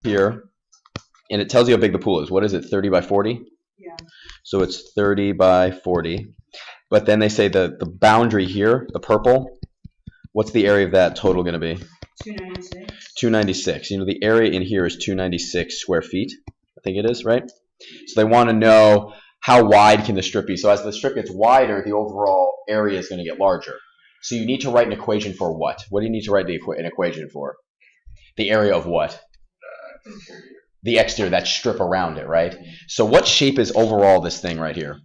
here, and it tells you how big the pool is. What is it, 30 by 40? Yeah. So it's 30 by 40. But then they say the boundary here, the purple, what's the area of that total going to be? 296. 296. You know, the area in here is 296 square feet, I think it is, right? So they want to know how wide can the strip be. So as the strip gets wider, the overall area is going to get larger. So you need to write an equation for what? What do you need to write an equation for? The area of what? The exterior, that strip around it, right? So what shape is overall this thing right here?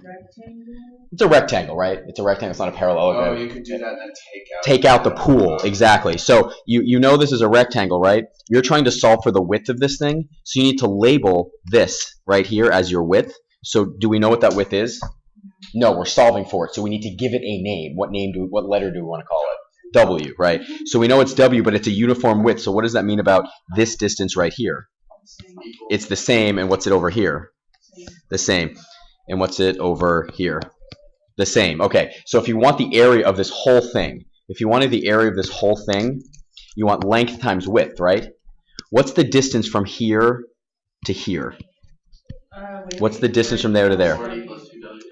Rectangle. It's a rectangle, right? It's a rectangle. It's not a parallelogram. Oh, you could do that and then take out the pool. Exactly. So you know this is a rectangle, right? You're trying to solve for the width of this thing, so you need to label this right here as your width. So do we know what that width is? No, we're solving for it, so we need to give it a name. What letter do we want to call it? W, right? So we know it's W, but it's a uniform width. So what does that mean about this distance right here? It's the same, and what's it over here? The same. And what's it over here? The same. Okay, so if you want the area of this whole thing, if you wanted the area of this whole thing, you want length times width, right? What's the distance from here to here? What's the distance from there to there?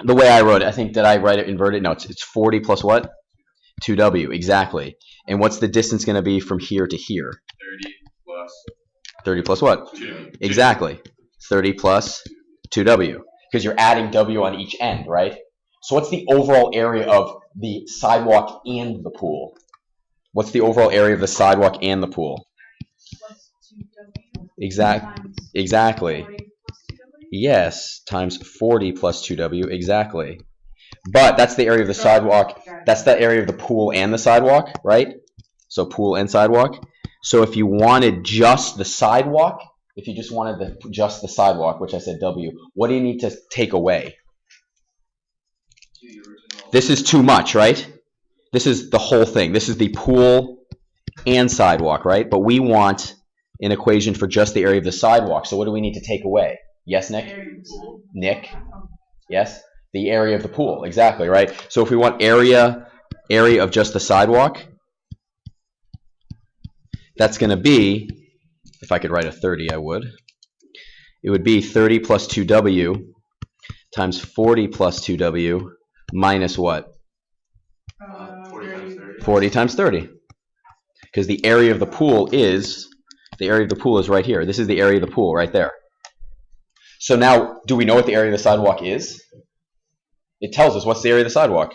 The way I wrote it, I think, did I write it inverted? No, it's 40 plus what? 2W, exactly. And what's the distance going to be from here to here? 30 plus. 30 plus what? 2W. Exactly. 30 plus 2W. Because you're adding W on each end, right? So what's the overall area of the sidewalk and the pool? What's the overall area of the sidewalk and the pool? Exactly. Yes, times 40 plus 2W, exactly. But that's the area of the sidewalk. That's the area of the pool and the sidewalk, right? So pool and sidewalk. So if you wanted just the sidewalk, if you just wanted just the sidewalk, which I said W, what do you need to take away? This is too much, right? This is the whole thing. This is the pool and sidewalk, right? But we want an equation for just the area of the sidewalk. So what do we need to take away? Yes, Nick? Nick? Yes? The area of the pool, exactly, right? So if we want area of just the sidewalk, that's going to be, if I could write a 30, I would. It would be 30 plus 2W times 40 plus 2W minus what? 40 times 30. 40 times 30. Because the area of the pool is right here. This is the area of the pool right there. So now, do we know what the area of the sidewalk is? It tells us what's the area of the sidewalk.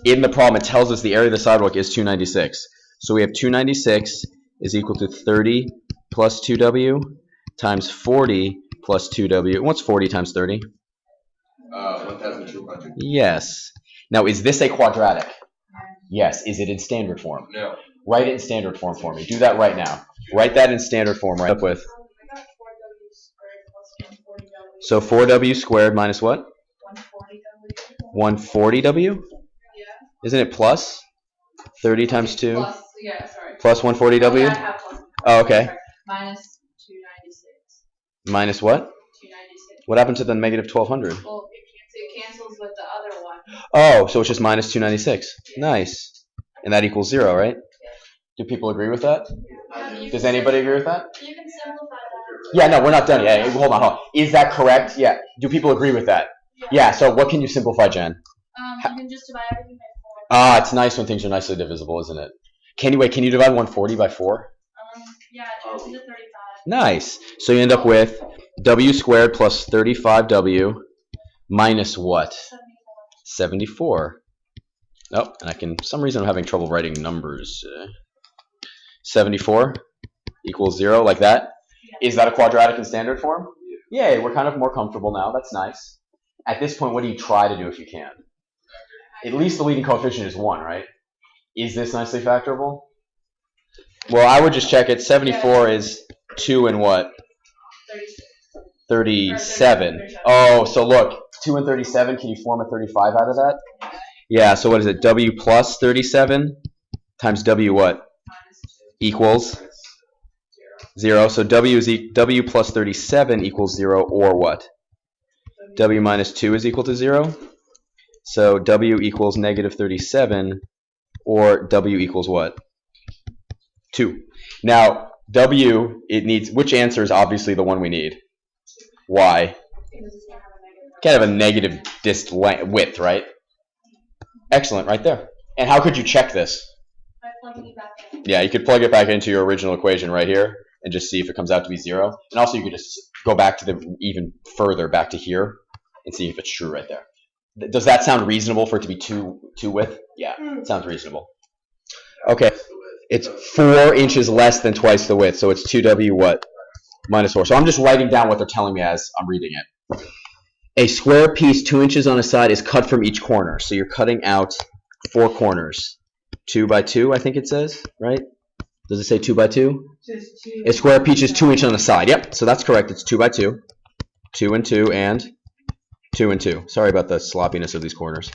In the problem, it tells us the area of the sidewalk is 296. So we have 296 is equal to 30 plus 2W times 40 plus 2W. And what's 40 times 30? 1,200. Yes. Now, is this a quadratic? Yes. Is it in standard form? No. Write it in standard form for me. Do that right now. Write that in standard form. Right up with. So 4W squared minus what? 140W? Isn't it plus 30 times 2? Plus, yeah, sorry. Plus 140W? Yeah, I have plus. Oh, okay. Sorry. Minus 296. Minus what? 296. What happened to the negative 1200? Well, it cancels with the other one. Oh, so it's just minus 296. Nice. And that equals 0, right? Do people agree with that? Does anybody agree with that? You can simplify that. Yeah, no, we're not done yet. Hold on. Is that correct? Yeah. Do people agree with that? Yeah, so what can you simplify, Jen? You can just divide everything by 4. Ah, it's nice when things are nicely divisible, isn't it? Can you divide 140 by 4? Yeah, it turns into 35. Nice. So you end up with W squared plus 35W minus what? 74. Oh, and for some reason I'm having trouble writing numbers. 74 equals 0, like that? Yeah. Is that a quadratic in standard form? Yay, we're kind of more comfortable now. That's nice. At this point, what do you try to do if you can? At least the leading coefficient is 1, right? Is this nicely factorable? Well, I would just check it. 74 is 2 and what? 37. Oh, so look, 2 and 37, can you form a 35 out of that? Yeah, so what is it? W plus 37 times W what? Equals 0. So W plus 37 equals 0, or what? W minus 2 is equal to 0. So W equals negative 37, or W equals what? 2. Now, W, it needs, which answer is obviously the one we need? Why? Kind of a negative width, right? Excellent, right there. And how could you check this? By plugging it back in. Yeah, you could plug it back into your original equation right here and just see if it comes out to be 0. And also you could just go back to the even further back to here and see if it's true right there. Does that sound reasonable for it to be 2 width? Yeah, it sounds reasonable. Okay, it's 4 inches less than twice the width, so it's 2W what? Minus 4. So I'm just writing down what they're telling me as I'm reading it. A square piece 2 inches on a side is cut from each corner. So you're cutting out 4 corners. 2 by 2, I think it says, right? Does it say 2 by 2? Just two. A square piece is 2 inches on the side. Yep, so that's correct. It's 2 by 2. 2 and 2 and 2 and 2. Sorry about the sloppiness of these corners.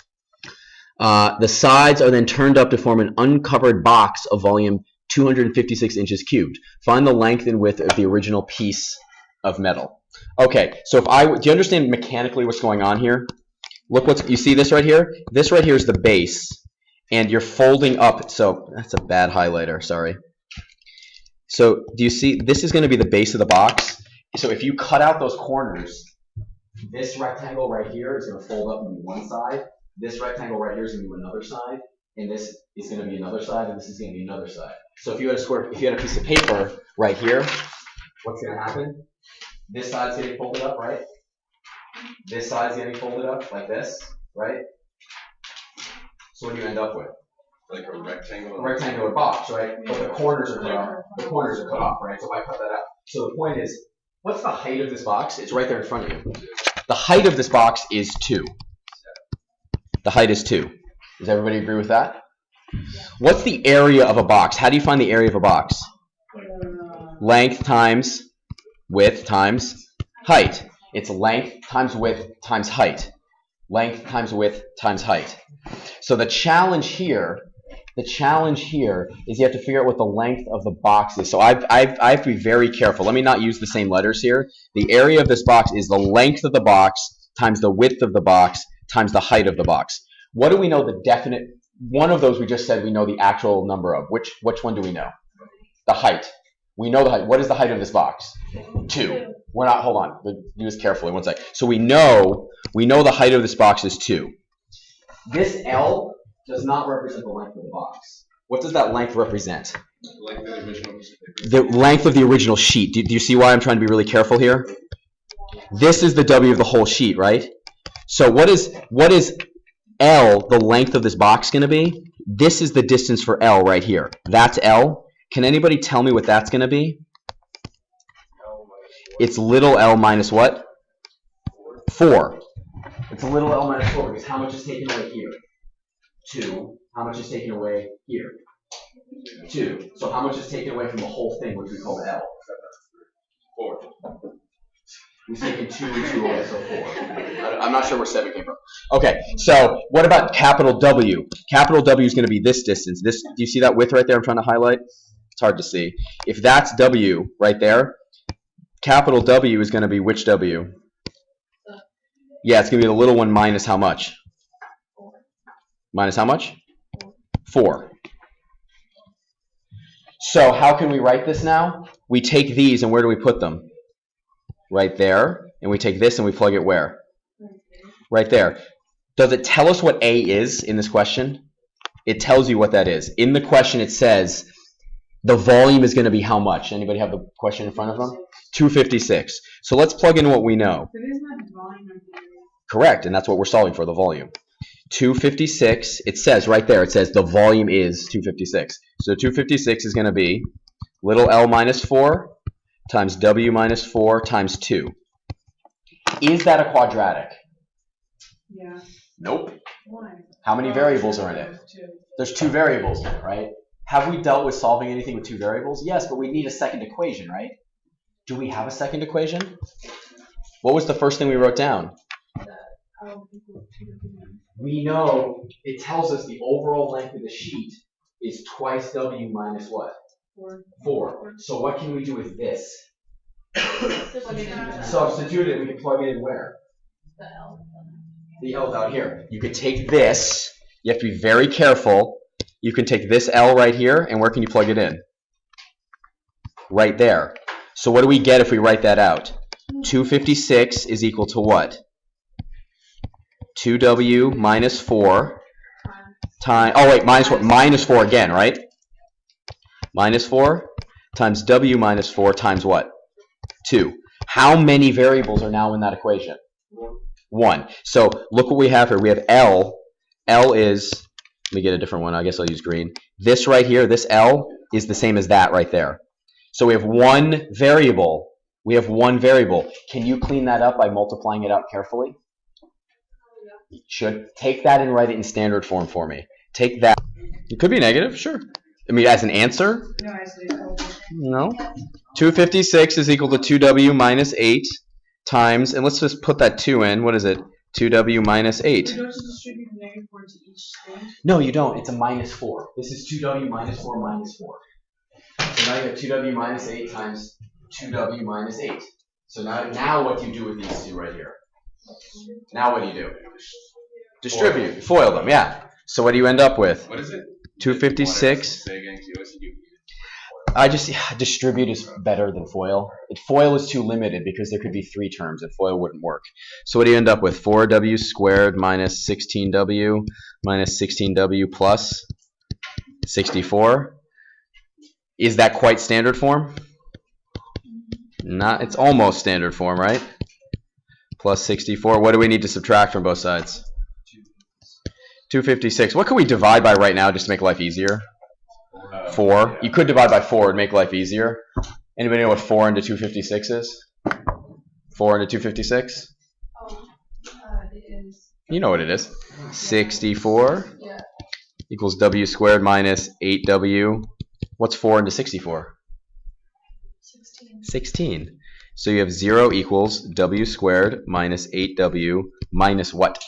The sides are then turned up to form an uncovered box of volume 256 inches cubed. Find the length and width of the original piece of metal. Okay, so do you understand mechanically what's going on here? Look you see this right here? This right here is the base, and you're folding up. So that's a bad highlighter, sorry. So do you see, this is going to be the base of the box. So if you cut out those corners, this rectangle right here is going to fold up and be one side. This rectangle right here is going to be another side, and this is going to be another side, and this is going to be another side. So if you had a piece of paper right here, what's going to happen? This side's getting folded up, right? This side's getting folded up like this, right? So what do you end up with? Like a rectangle. A rectangular box, right? But the corners are cut off. The corners are cut off, right? So if I cut that out. So the point is, what's the height of this box? It's right there in front of you. The height of this box is 2. The height is 2. Does everybody agree with that? What's the area of a box? How do you find the area of a box? Length times width times height. It's length times width times height. Length times width times height. So the challenge here is you have to figure out what the length of the box is. So I have to be very careful. Let me not use the same letters here. The area of this box is the length of the box times the width of the box times the height of the box. What do we know the definite? One of those we just said we know the actual number of. Which one do we know? The height. We know the height. What is the height of this box? 2. We're not, hold on. Do this carefully. One sec. So we know the height of this box is 2. This L does not represent the length of the box. What does that length represent? Length of the original piece of paper. The length of the original sheet. Do you see why I'm trying to be really careful here? This is the W of the whole sheet, right? So what is L, the length of this box, going to be? This is the distance for L right here. That's L. Can anybody tell me what that's going to be? It's little l minus what? 4. It's a little l minus 4 because how much is taken away here? 2. How much is taken away here? 2. So how much is taken away from the whole thing, which we call L? 4. We've taken 2 and 2 away, so 4. I'm not sure where 7 came from. Okay, so what about capital W? Capital W is going to be this distance. Do you see that width right there I'm trying to highlight? It's hard to see. If that's W right there, capital W is going to be which W? Yeah, it's going to be the little one minus how much? Minus how much? 4. So how can we write this now? We take these and where do we put them? Right there. And we take this and we plug it where? Right there. Does it tell us what A is in this question? It tells you what that is. In the question it says the volume is going to be how much? Anybody have the question in front of them? 256. So let's plug in what we know. But isn't that the volume of the area? Correct, and that's what we're solving for, the volume. 256, it says right there, it says the volume is 256. So 256 is going to be little l minus 4 times w minus 4 times 2. Is that a quadratic? Yeah. Nope. Why? How many variables are in it? There's 2 variables in it, right? Have we dealt with solving anything with 2 variables? Yes, but we need a second equation, right? Do we have a second equation? What was the first thing we wrote down? We know it tells us the overall length of the sheet is twice w minus what? 4. So what can we do with this? Substitute it. We can plug it in where? The L down here. You could take this. You have to be very careful. You can take this L right here, and where can you plug it in? right there. So what do we get if we write that out? 256 is equal to what? 2w minus 4 times, oh wait, minus 4 again, right? Minus 4 times w minus 4 times what? 2. How many variables are now in that equation? 1. So look what we have here. We have L. L is, let me get a different one. I guess I'll use green. This right here, this L is the same as that right there. So we have one variable. We have one variable. Can you clean that up by multiplying it out carefully? You should. Take that and write it in standard form for me. Take that. It could be negative, sure. I mean, as an answer? No, I said No. 256 is equal to 2w minus 8 times, and let's just put that 2 in. What is it? 2w minus 8. You don't just distribute the negative 4 to each thing? No, you don't. It's a minus 4. This is 2w minus 4 minus 4. So now you have 2w minus 8 times 2w minus 8. So now what do you do with these two right here? Now what do you do? Distribute. Foil them, yeah. So what do you end up with? What is it? 256. Say again, I just, distribute is better than foil. Foil is too limited because there could be 3 terms and foil wouldn't work. So what do you end up with? 4w squared minus 16w minus 16w plus 64. Is that quite standard form? Not. It's almost standard form, right? Plus 64. What do we need to subtract from both sides? 256. What can we divide by right now just to make life easier? 4. You could divide by 4 and make life easier. Anybody know what 4 into 256 is? 4 into 256? It is. You know what it is. 64 Yeah. equals w squared minus 8w. What's 4 into 64? 16. 16. So you have 0 equals w squared minus 8w minus what?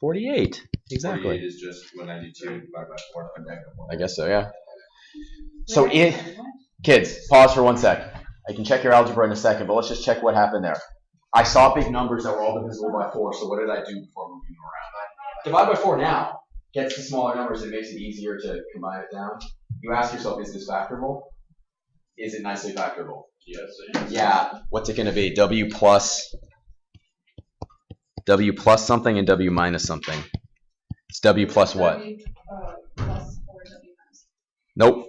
48. Exactly. 48 is just 192 divided by 4 and negative 1. I guess so, yeah. So kids, pause for 1 sec. I can check your algebra in a second, but let's just check what happened there. I saw big numbers that were all divisible by 4, so what did I do before moving them around? Divide by 4 now. Gets to smaller numbers, it makes it easier to combine it down. You ask yourself, is this factorable? Is it nicely factorable? Yes. Yeah. What's it going to be? W plus something and W minus something. It's W plus what? Plus 4W minus Nope.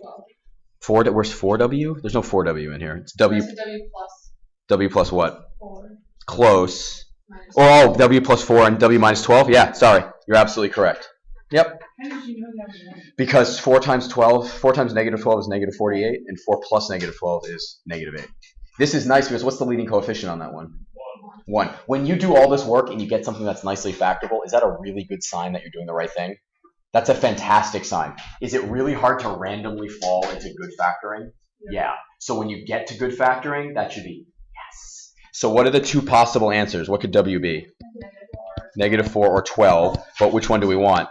12. Where's 4W? There's no 4W in here. It's W. There's a W plus W plus what? 4 Close. minus Oh, W plus 4 and W minus 12? Yeah, sorry. You're absolutely correct. Yep. How did you know that was wrong? Because 4 times negative 12 is negative 48, and 4 plus negative 12 is negative 8. This is nice because what's the leading coefficient on that one? 1. When you do all this work and you get something that's nicely factorable, is that a really good sign that you're doing the right thing? That's a fantastic sign. Is it really hard to randomly fall into good factoring? Yeah. So when you get to good factoring, that should be yes. So what are the 2 possible answers? What could W be? Negative 4 or 12. But which one do we want?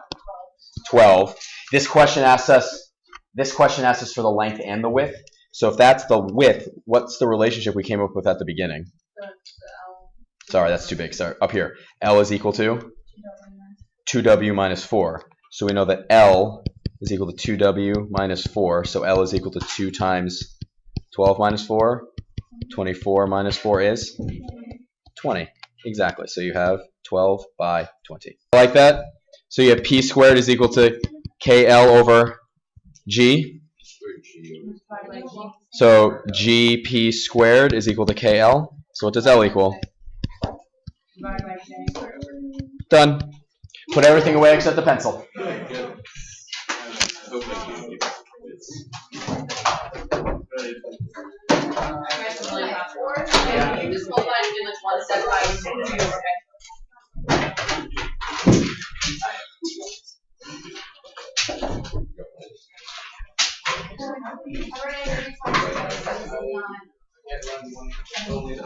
12. This question asks us for the length and the width. So if that's the width, what's the relationship we came up with at the beginning? the L. Sorry, that's too big. Sorry. Up here. L is equal to 2W minus 4. So we know that L is equal to 2W minus 4. So L is equal to 2 times 12 minus 4. 24 minus 4 is 20. Exactly. So you have 12 by 20. Like that? So you have P squared is equal to KL over G. So GP squared is equal to KL. So what does L equal? Divide by K. Done. Put everything away except the pencil. You just hold on and do this one step by two.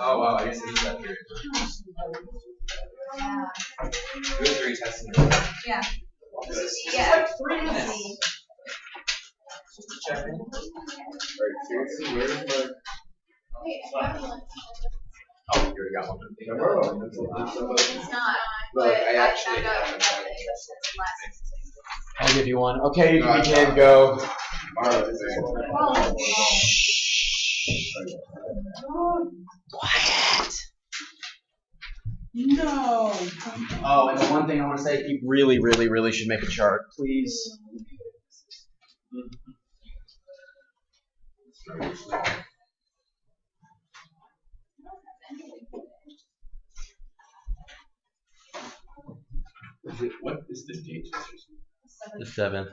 Oh wow, I guess it is that period. It was very testing. Yeah. Yeah. 3 minutes. Just to check in. Alright, seriously, where's my... Oh, you already got one. It's not, Look, but I actually found out have that it's less. I'll give you one. Okay, you can begin. Go. Tomorrow is Quiet. No. Oh, and the one thing I want to say, you really, really, really should make a chart, please. What is the date? The 7th.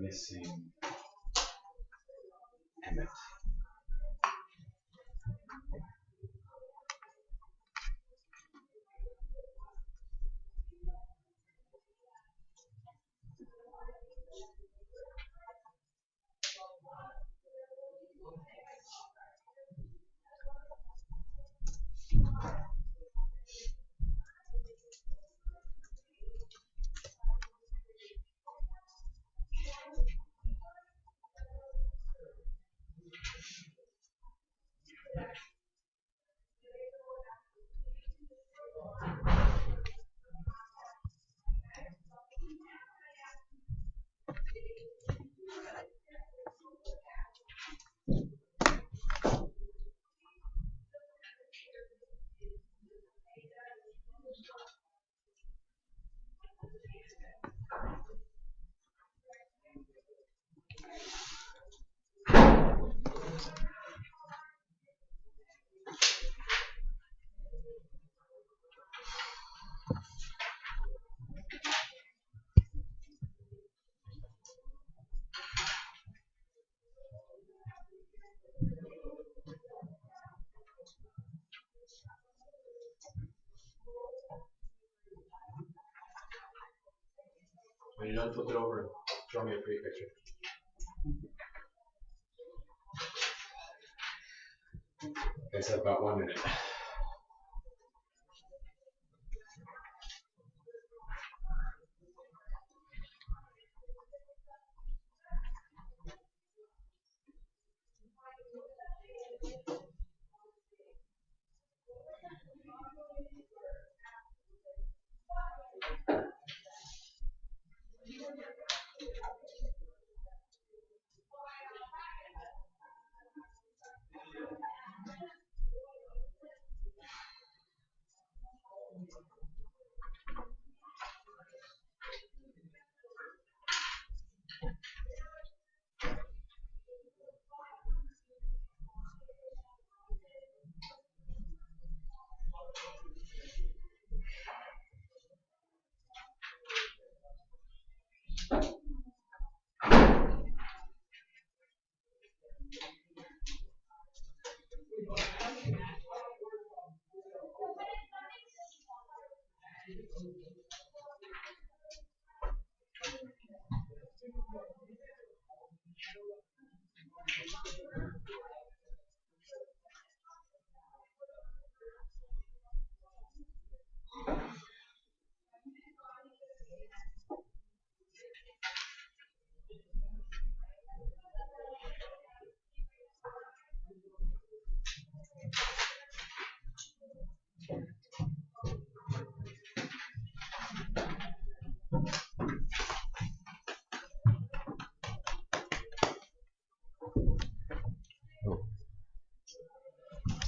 Missing. Emmett. When you're done, flip it over and draw me a pretty picture. Okay, so about 1 minute.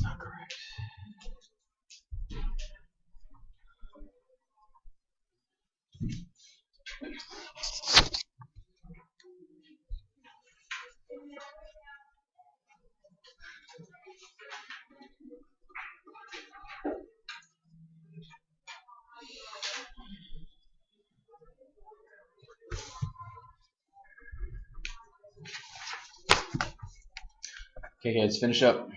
Not correct. Okay, guys, finish up.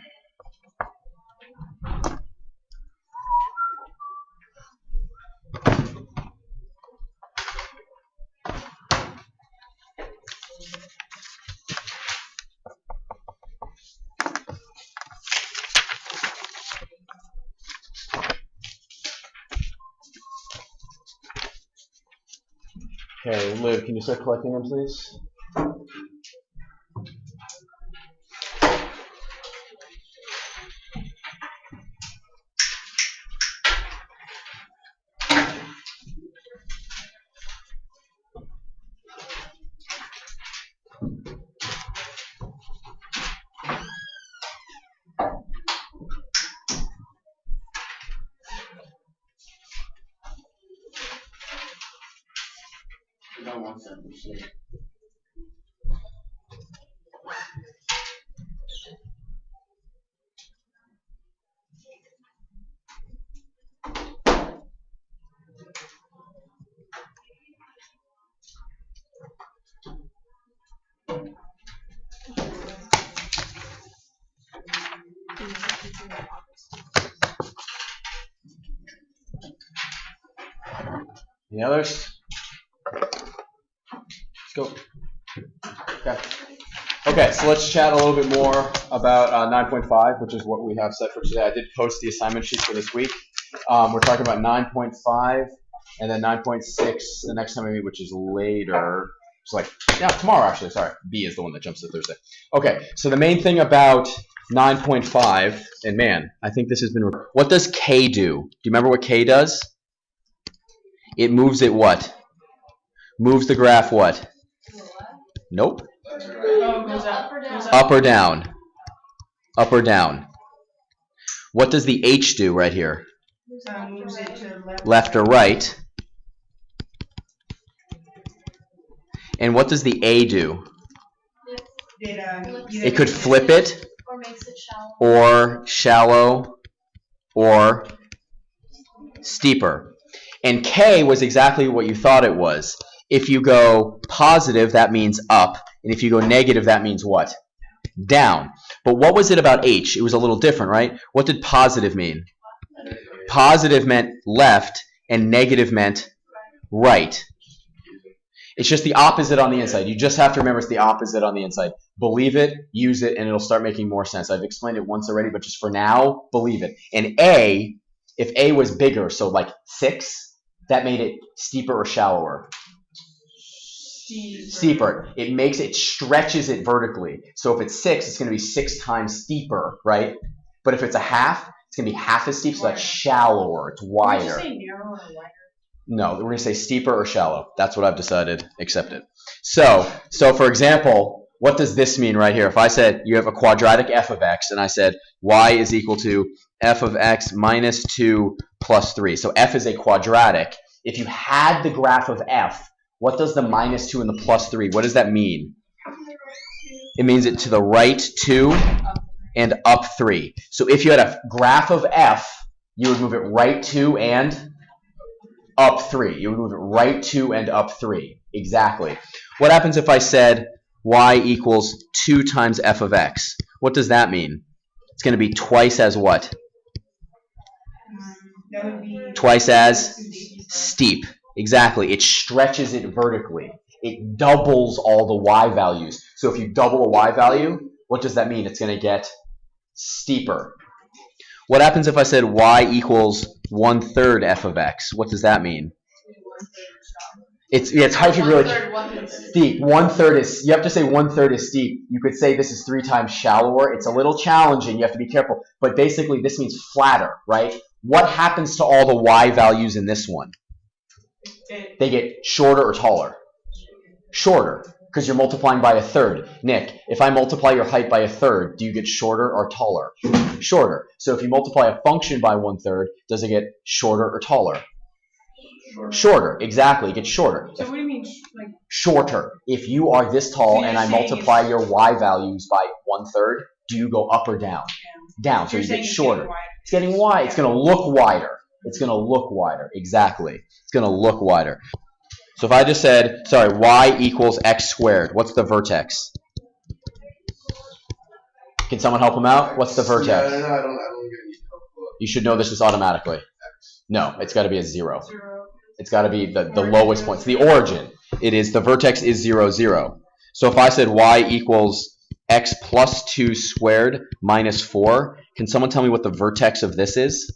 Okay, Liv, can you start collecting them, please? We don't want that machine. Any others? Let's go. Okay. Okay, so let's chat a little bit more about 9.5, which is what we have set for today. I did post the assignment sheet for this week. We're talking about 9.5 and then 9.6 the next time we meet, which is later. It's like, yeah, tomorrow actually, sorry. B is the one that jumps to Thursday. Okay, so the main thing about 9.5, and man, I think this has been, what does K do? Do you remember what K does? It moves it what? Moves the graph what? Nope. Oh, goes up. Goes Up or down? Up or down? What does the H do right here? Moves it to left. Left or right? And what does the A do? It could flip it, Or makes it shallow. or shallow, or steeper. And K was exactly what you thought it was. If you go positive, that means up. And if you go negative, that means what? Down. But what was it about H? It was a little different, right? What did positive mean? Positive meant left, and negative meant right. It's just the opposite on the inside. You just have to remember it's the opposite on the inside. Believe it, use it, and it'll start making more sense. I've explained it once already, but just for now, believe it. And A, if A was bigger, so like 6, that made it steeper or shallower? Steeper. It stretches it vertically. So if it's 6, it's going to be 6 times steeper, right? But if it's a half, it's going to be half as steep, so that's shallower. It's wider. Did you say narrower or wider? No, we're going to say steeper or shallow. That's what I've decided. Accept it. So for example, what does this mean right here? If I said you have a quadratic f of x, and I said y is equal to f of x minus 2 plus 3. So f is a quadratic. If you had the graph of f, what does the minus 2 and the plus 3, what does that mean? It means it to the right 2 and up 3. So if you had a graph of f, you would move it right 2 and up 3. You would move it right 2 and up 3. Exactly. What happens if I said y equals 2 times f of x? What does that mean? It's going to be twice as what? That would be Twice as steep. Exactly. It stretches it vertically. It doubles all the y values. So if you double a y value, what does that mean? It's going to get steeper. What happens if I said y equals 1/3 f of x? What does that mean? It's hard to really steep. 1/3 is, you have to say 1/3 is steep. You could say this is 3 times shallower. It's a little challenging. You have to be careful. But basically, this means flatter, right? What happens to all the y values in this one? They get shorter or taller? Shorter, because you're multiplying by 1/3. Nick, if I multiply your height by 1/3, do you get shorter or taller? Shorter. So if you multiply a function by 1/3, does it get shorter or taller? Shorter. Exactly, it gets shorter. So what do you mean, like? Shorter. If you are this tall and I multiply your y values by 1/3, do you go up or down? Down. So you get shorter. It's getting wide. It's going to look wider. It's going to look wider. Exactly. It's going to look wider. So if I just said, sorry, y equals x squared, what's the vertex? Can someone help him out? What's the vertex? Yeah, no, I don't get any help. You should know this just automatically. No, it's got to be a 0. It's got to be the lowest point. It's the origin. The vertex is 0, 0. So if I said y equals x plus 2 squared minus 4, can someone tell me what the vertex of this is?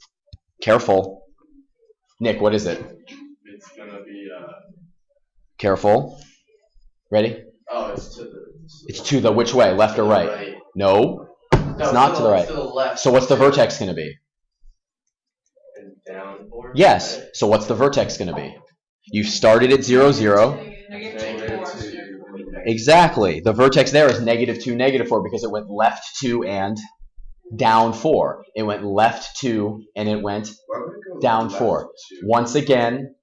Careful. Nick, what is it? It's gonna be Careful. Ready? oh, It's to the which way? Left or right? No. It's not to the right. To the left. So what's the vertex going to be? And down forward. Yes. Right? So what's the vertex going to be? You started at 0, 0. Exactly. The vertex there is -2, -4 because it went left 2 and down 4. It went left 2 and it went Why would it go down left 4. two? Once again,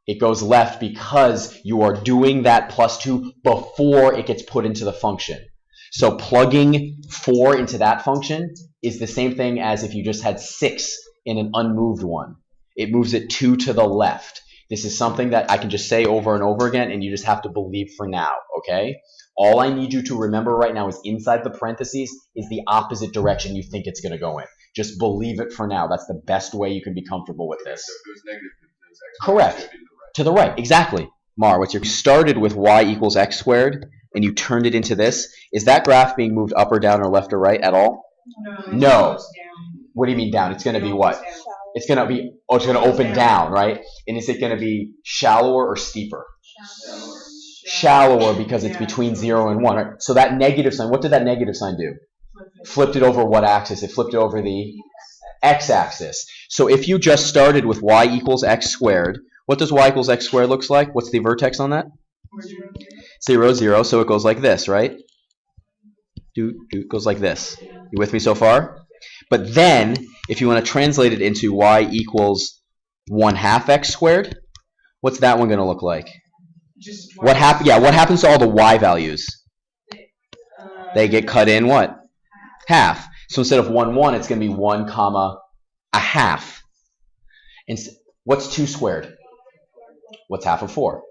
it goes left because you are doing that +2 before it gets put into the function. So plugging 4 into that function is the same thing as if you just had 6 in an unmoved one. It moves it 2 to the left. This is something that I can just say over and over again, and you just have to believe for now, okay? All I need you to remember right now is inside the parentheses is the opposite direction you think it's going to go in. Just believe it for now. That's the best way you can be comfortable with this. So if it was negative, it was x. Correct. It should be to the right. To the right, exactly. Mar, what's you started with y equals x squared, and you turned it into this. Is that graph being moved up or down or left or right at all? No. What do you mean down? It's going to be what? It's going to be, it's going to open down, right? And is it going to be shallower or steeper? Shallower because it's between 0 and 1. Right? So that negative sign, what did that negative sign do? Flipped it over what axis? It flipped it over the x-axis. So if you just started with y equals x squared, what does y equals x squared looks like? What's the vertex on that? 0, 0. So it goes like this, right? It goes like this. You with me so far? But then, if you want to translate it into y equals 1/2 x squared, what's that one going to look like? What happens to all the y values? They get cut in what? Half. So instead of 1, 1, it's going to be 1, 1/2. And what's 2 squared? What's half of 4?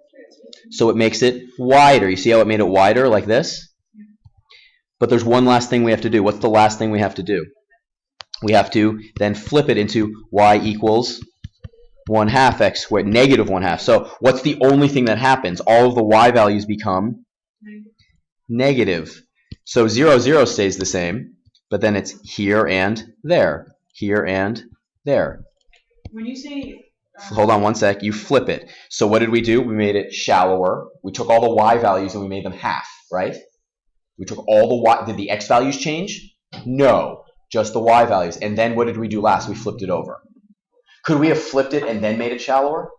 So it makes it wider. You see how it made it wider like this? But there's one last thing we have to do. What's the last thing we have to do? We have to then flip it into y equals 1/2 x squared, negative 1/2. So what's the only thing that happens? All of the y values become negative. So 0, 0 stays the same, but then it's here and there, here and there. When you say Hold on one sec. You flip it. So what did we do? We made it shallower. We took all the y values and we made them half, right? We took all the y. Did the x values change? No, just the y values. And then what did we do last? We flipped it over. Could we have flipped it and then made it shallower?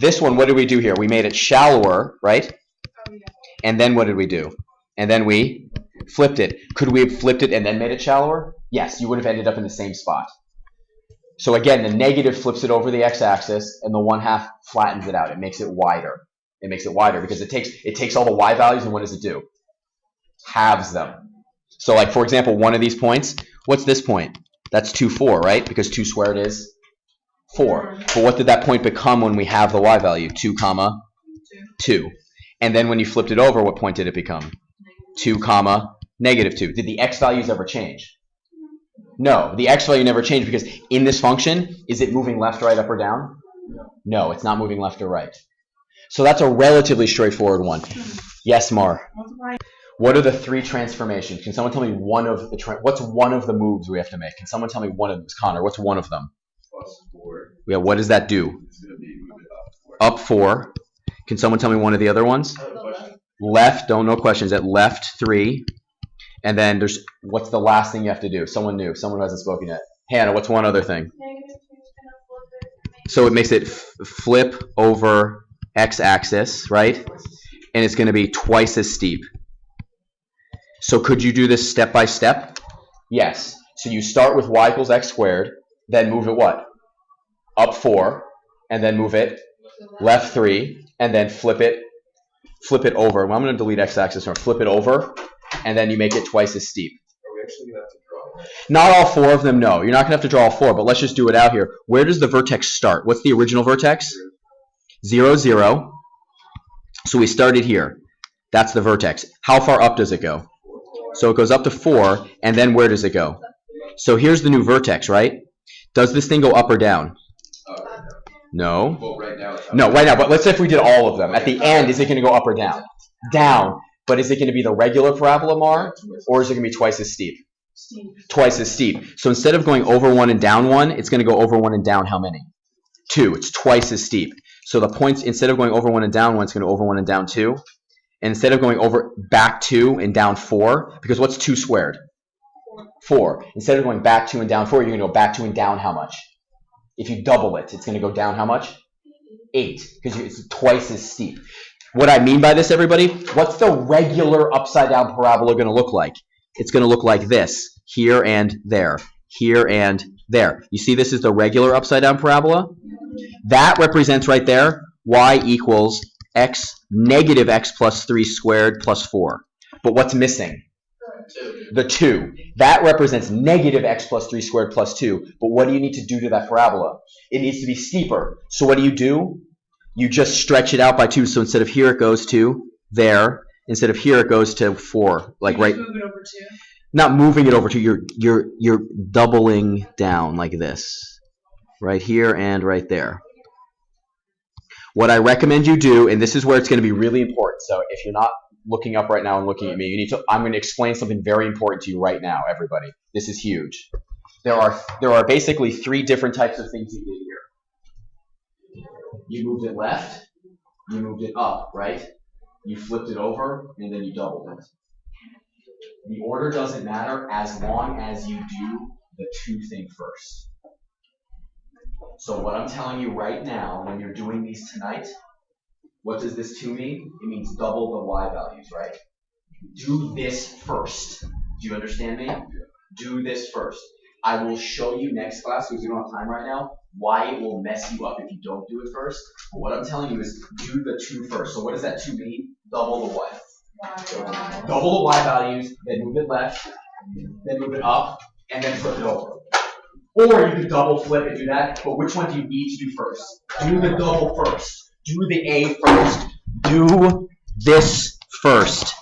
This one, what did we do here? We made it shallower, right? And then what did we do? And then we flipped it. Could we have flipped it and then made it shallower? Yes, you would have ended up in the same spot. So again, the negative flips it over the x-axis, and the 1/2 flattens it out. It makes it wider. It makes it wider because it takes all the y values, and what does it do? Halves them. So like, for example, one of these points, what's this point? That's 2, 4, right? Because 2 squared is 4. But what did that point become when we have the y value? 2, 2. And then when you flipped it over, what point did it become? 2, negative 2. Did the x values ever change? No, the x value never changed because in this function, is it moving left, right, up, or down? No, it's not moving left or right. So that's a relatively straightforward one. Yes, Mar? What are the 3 transformations? Can someone tell me what's one of the moves we have to make? Can someone tell me one of them? Connor, what's one of them? +4. Yeah, what does that do? It's going to be moving up 4. Up 4. Can someone tell me one of the other ones? I have a question. Left, no questions. At left 3. And then there's, what's the last thing you have to do? Someone new, someone who hasn't spoken yet. Hannah, what's one other thing? So it makes it flip over x-axis, right? And it's going to be twice as steep. So could you do this step by step? Yes. So you start with y equals x squared, then move it what? Up 4, and then move it left 3, and then flip it over. Well, I'm going to delete x-axis or flip it over, and then you make it twice as steep. Are we actually going to have to draw? Not all 4 of them, no. You're not going to have to draw all 4, but let's just do it out here. Where does the vertex start? What's the original vertex? 0, 0. So we started here. That's the vertex. How far up does it go? So it goes up to 4, and then where does it go? So here's the new vertex, right? Does this thing go up or down? No. Well, right now it's up. No, right now, but let's say if we did all of them. At the end, is it going to go up or down? Down. But is it going to be the regular parabola, Mar? Or is it going to be twice as steep? Twice as steep. So instead of going over 1 and down 1, it's going to go over 1 and down how many? 2. It's twice as steep. So the points, instead of going over 1 and down 1, it's going to go over 1 and down 2. And instead of going over back 2 and down 4, because what's 2 squared? 4. Instead of going back 2 and down 4, you're going to go back 2 and down how much? If you double it, it's going to go down how much? 8, because it's twice as steep. What I mean by this, everybody, what's the regular upside down parabola going to look like? It's going to look like this, here and there, here and there. You see this is the regular upside down parabola? That represents right there y equals x negative x plus 3 squared plus 4. But what's missing? The 2. That represents negative x plus 3 squared plus 2. But what do you need to do to that parabola? It needs to be steeper. So what do? You just stretch it out by 2. So instead of here, it goes to there. Instead of here, it goes to 4. Like right. Move it over 2. Not moving it over 2. You're doubling down like this. Right here and right there. What I recommend you do, and this is where it's going to be really important. So if you're not looking up right now and looking at me, you need to. I'm going to explain something very important to you right now, everybody. This is huge. There are basically 3 different types of things you did here. You moved it left, you moved it up, right? You flipped it over, and then you doubled it. The order doesn't matter as long as you do the 2 thing first. So what I'm telling you right now, when you're doing these tonight, what does this 2 mean? It means double the y values, right? Do this first. Do you understand me? Do this first. I will show you next class, because we don't have time right now, why it will mess you up if you don't do it first. But what I'm telling you is do the 2 first. So what does that 2 mean? Double the what? Double the y values, then move it left, then move it up, and then flip it over. Or you could double flip and do that, but which one do you need to do first? Do the double first. Do the A first. Do this first.